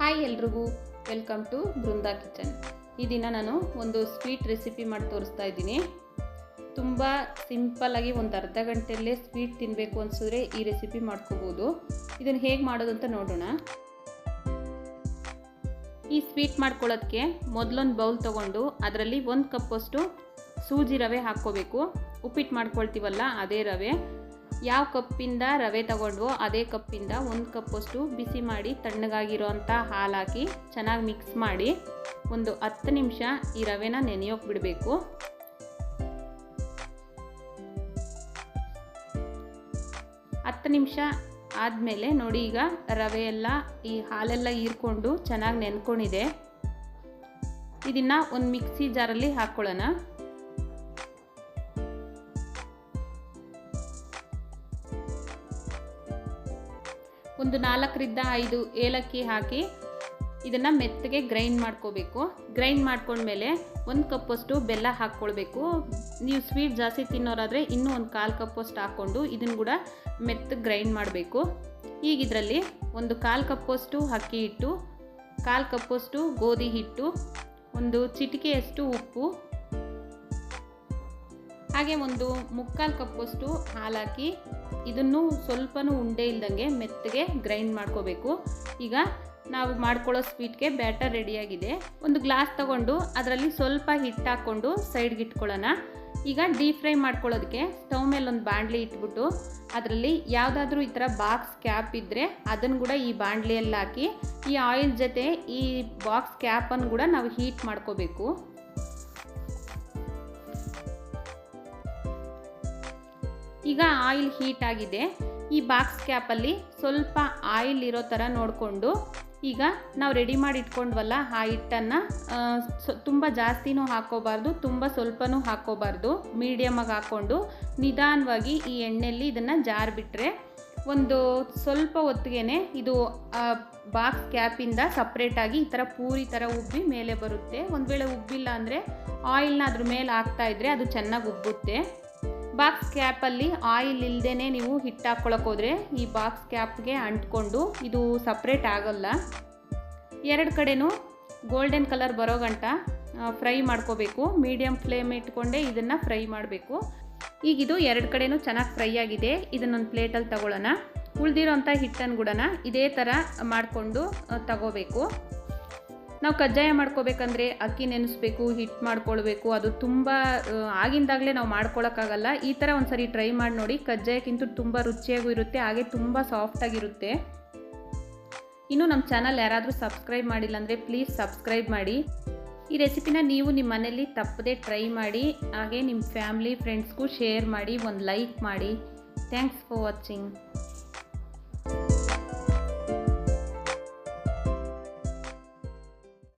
Hi ಎಲ್ರಿಗೂ, welcome to Brinda kitchen. ಈ ದಿನ ನಾನು ಒಂದು ಸ್ವೀಟ್ ರೆಸಿಪಿ ಮಾಡಿ ತೋರಿಸ್ತಾ ಇದ್ದೀನಿ. ತುಂಬ ಸಿಂಪಲ್ಲಾಗಿ ಒಂದು ಅರ್ಧ ಗಂಟೆಯಲ್ಲೇ ಸ್ವೀಟ್ ತಿನ್ನಬೇಕು ಅನಿಸಿದ್ರೆ ಈ ರೆಸಿಪಿ ಮಾಡ್ಕೋಬೋದು. ಇದನ್ನು ಹೇಗೆ ಮಾಡೋದು ಅಂತ ನೋಡೋಣ. ಈ ಸ್ವೀಟ್ ಮಾಡ್ಕೊಳ್ಳೋದಕ್ಕೆ ಮೊದಲೊಂದು ಬೌಲ್ ತೊಗೊಂಡು ಅದರಲ್ಲಿ 1 ಕಪ್ಪಷ್ಟು ಸೂಜಿ ರವೆ ಹಾಕ್ಕೋಬೇಕು. ಉಪ್ಪಿಟ್ಟು ಮಾಡ್ಕೊಳ್ತೀವಲ್ಲ ಅದೇ ರವೆ. ಯಾವ ಕಪ್ಪಿಂದ ರವೆ ತಗೊಂಡ್ವೋ ಅದೇ ಕಪ್ಪಿಂದ 1 ಕಪ್ಪಷ್ಟು ಬಿಸಿ ಮಾಡಿ ತಣ್ಣಗಾಗಿರೋ ಅಂಥ ಹಾಲು ಹಾಕಿ ಚೆನ್ನಾಗಿ ಮಿಕ್ಸ್ ಮಾಡಿ ಒಂದು 10 ನಿಮಿಷ ಈ ರವೆನ ನೆನೆಯೋಕೆ ಬಿಡಬೇಕು. ಹತ್ತು ನಿಮಿಷ ಆದಮೇಲೆ ನೋಡಿ, ಈಗ ರವೆ ಎಲ್ಲ ಈ ಹಾಲೆಲ್ಲ ಹೀರ್ಕೊಂಡು ಚೆನ್ನಾಗಿ ನೆನ್ಕೊಂಡಿದೆ. ಇದನ್ನು ಒಂದು ಮಿಕ್ಸಿ ಜಾರಲ್ಲಿ ಹಾಕ್ಕೊಳ್ಳೋಣ. ಒಂದು 4ರಿಂದ 5 ಏಲಕ್ಕಿ ಹಾಕಿ ಇದನ್ನು ಮೆತ್ತಗೆ ಗ್ರೈಂಡ್ ಮಾಡ್ಕೋಬೇಕು. ಗ್ರೈಂಡ್ ಮಾಡ್ಕೊಂಡ್ಮೇಲೆ 1 ಕಪ್ಪಷ್ಟು ಬೆಲ್ಲ ಹಾಕ್ಕೊಳ್ಬೇಕು. ನೀವು ಸ್ವೀಟ್ ಜಾಸ್ತಿ ತಿನ್ನೋರಾದರೆ ಇನ್ನೂ ಒಂದು 1/4 ಕಪ್ಪಷ್ಟು ಹಾಕ್ಕೊಂಡು ಇದನ್ನು ಕೂಡ ಮೆತ್ತಗೆ ಗ್ರೈಂಡ್ ಮಾಡಬೇಕು. ಈಗ ಇದರಲ್ಲಿ ಒಂದು 1/4 ಕಪ್ಪಷ್ಟು ಅಕ್ಕಿ ಹಿಟ್ಟು, 1/4 ಕಪ್ಪಷ್ಟು ಗೋಧಿ ಹಿಟ್ಟು, ಒಂದು ಚಿಟಿಕೆಯಷ್ಟು ಉಪ್ಪು, ಹಾಗೆ ಒಂದು 3/4 ಕಪ್ಪಷ್ಟು ಹಾಲು ಹಾಕಿ ಇದನ್ನು ಸ್ವಲ್ಪನೂ ಉಂಡೆ ಇಲ್ದಂಗೆ ಮೆತ್ತಗೆ ಗ್ರೈಂಡ್ ಮಾಡ್ಕೋಬೇಕು. ಈಗ ನಾವು ಮಾಡ್ಕೊಳ್ಳೋ ಸ್ವೀಟ್ಗೆ ಬ್ಯಾಟರ್ ರೆಡಿಯಾಗಿದೆ. ಒಂದು ಗ್ಲಾಸ್ ತಗೊಂಡು ಅದರಲ್ಲಿ ಸ್ವಲ್ಪ ಹಿಟ್ಟು ಹಾಕ್ಕೊಂಡು ಸೈಡ್ಗೆ ಇಟ್ಕೊಳ್ಳೋಣ. ಈಗ ಡೀಪ್ ಫ್ರೈ ಮಾಡ್ಕೊಳ್ಳೋದಕ್ಕೆ ಸ್ಟವ್ ಮೇಲೆ ಒಂದು ಬಾಣಲಿ ಇಟ್ಬಿಟ್ಟು ಅದರಲ್ಲಿ ಯಾವುದಾದ್ರೂ ಈ ಥರ ಬಾಕ್ಸ್ ಕ್ಯಾಪ್ ಇದ್ದರೆ ಅದನ್ನು ಕೂಡ ಈ ಬಾಣಲಿಯಲ್ಲಿ ಹಾಕಿ ಈ ಆಯಿಲ್ ಜೊತೆ ಈ ಬಾಕ್ಸ್ ಕ್ಯಾಪನ್ನು ಕೂಡ ನಾವು ಹೀಟ್ ಮಾಡ್ಕೋಬೇಕು. ಈಗ ಆಯಿಲ್ ಹೀಟ್ ಆಗಿದೆ. ಈ ಬಾಕ್ಸ್ ಕ್ಯಾಪಲ್ಲಿ ಸ್ವಲ್ಪ ಆಯಿಲ್ ಇರೋ ಥರ ನೋಡಿಕೊಂಡು ಈಗ ನಾವು ರೆಡಿ ಮಾಡಿ ಇಟ್ಕೊಂಡ್ವಲ್ಲ ಆ ಹಿಟ್ಟನ್ನು ತುಂಬ ಜಾಸ್ತಿನೂ ಹಾಕ್ಕೋಬಾರ್ದು, ತುಂಬ ಸ್ವಲ್ಪನೂ ಹಾಕ್ಕೋಬಾರ್ದು, ಮೀಡಿಯಮಾಗಿ ಹಾಕ್ಕೊಂಡು ನಿಧಾನವಾಗಿ ಈ ಎಣ್ಣೆಯಲ್ಲಿ ಇದನ್ನು ಜಾರಿಬಿಟ್ರೆ ಒಂದು ಸ್ವಲ್ಪ ಹೊತ್ತಿಗೆ ಇದು ಬಾಕ್ಸ್ ಕ್ಯಾಪಿಂದ ಸಪ್ರೇಟಾಗಿ ಈ ಥರ ಪೂರಿ ಥರ ಉಬ್ಬಿ ಮೇಲೆ ಬರುತ್ತೆ. ಒಂದು ವೇಳೆ ಉಬ್ಬಿಲ್ಲ ಅಂದರೆ ಆಯಿಲ್ನ ಅದ್ರ ಮೇಲೆ ಹಾಕ್ತಾಯಿದ್ರೆ ಅದು ಚೆನ್ನಾಗಿ ಉಬ್ಬುತ್ತೆ. ಬಾಕ್ಸ್ ಕ್ಯಾಪಲ್ಲಿ ಆಯಿಲ್ ಇಲ್ಲದೇ ನೀವು ಹಿಟ್ಟು ಹಾಕ್ಕೊಳಕ್ಕೆ ಹೋದರೆ ಈ ಬಾಕ್ಸ್ ಕ್ಯಾಪ್ಗೆ ಅಂಟ್ಕೊಂಡು ಇದು ಸಪ್ರೇಟ್ ಆಗೋಲ್ಲ. 2 ಕಡೆನೂ ಗೋಲ್ಡನ್ ಕಲರ್ ಬರೋ ಗಂಟ ಫ್ರೈ ಮಾಡ್ಕೋಬೇಕು. ಮೀಡಿಯಮ್ ಫ್ಲೇಮ್ ಇಟ್ಕೊಂಡೆ ಇದನ್ನು ಫ್ರೈ ಮಾಡಬೇಕು. ಈಗಿದು 2 ಕಡೆನೂ ಚೆನ್ನಾಗಿ ಫ್ರೈ ಆಗಿದೆ. ಇದನ್ನೊಂದು ಪ್ಲೇಟಲ್ಲಿ ತಗೊಳ್ಳೋಣ. ಉಳಿದಿರೋಂಥ ಹಿಟ್ಟನ್ನು ಕೂಡ ಇದೇ ಥರ ಮಾಡಿಕೊಂಡು ತಗೋಬೇಕು. ನಾವು ಕಜ್ಜಾಯ ಮಾಡ್ಕೋಬೇಕಂದ್ರೆ ಅಕ್ಕಿ ನೆನೆಸ್ಬೇಕು, ಹಿಟ್ಟು ಮಾಡ್ಕೊಳ್ಬೇಕು. ಅದು ತುಂಬ ಆಗಿಂದಾಗಲೇ ನಾವು ಮಾಡ್ಕೊಳಕ್ಕಾಗಲ್ಲ. ಈ ಥರ ಒಂದು ಸರಿ ಟ್ರೈ ಮಾಡಿ ನೋಡಿ. ಕಜ್ಜಾಯಕ್ಕಿಂತ ತುಂಬ ರುಚಿಯಾಗೂ ಇರುತ್ತೆ, ಹಾಗೆ ತುಂಬ ಸಾಫ್ಟಾಗಿರುತ್ತೆ. ಇನ್ನು ನಮ್ಮ ಚಾನಲ್ ಯಾರಾದರೂ ಸಬ್ಸ್ಕ್ರೈಬ್ ಮಾಡಿಲ್ಲ ಅಂದರೆ ಪ್ಲೀಸ್ ಸಬ್ಸ್ಕ್ರೈಬ್ ಮಾಡಿ. ಈ ರೆಸಿಪಿನ ನೀವು ನಿಮ್ಮ ಮನೇಲಿ ತಪ್ಪದೇ ಟ್ರೈ ಮಾಡಿ, ಹಾಗೆ ನಿಮ್ಮ ಫ್ಯಾಮ್ಲಿ ಫ್ರೆಂಡ್ಸ್ಗೂ ಶೇರ್ ಮಾಡಿ, ಒಂದು ಲೈಕ್ ಮಾಡಿ. Thanks for watching.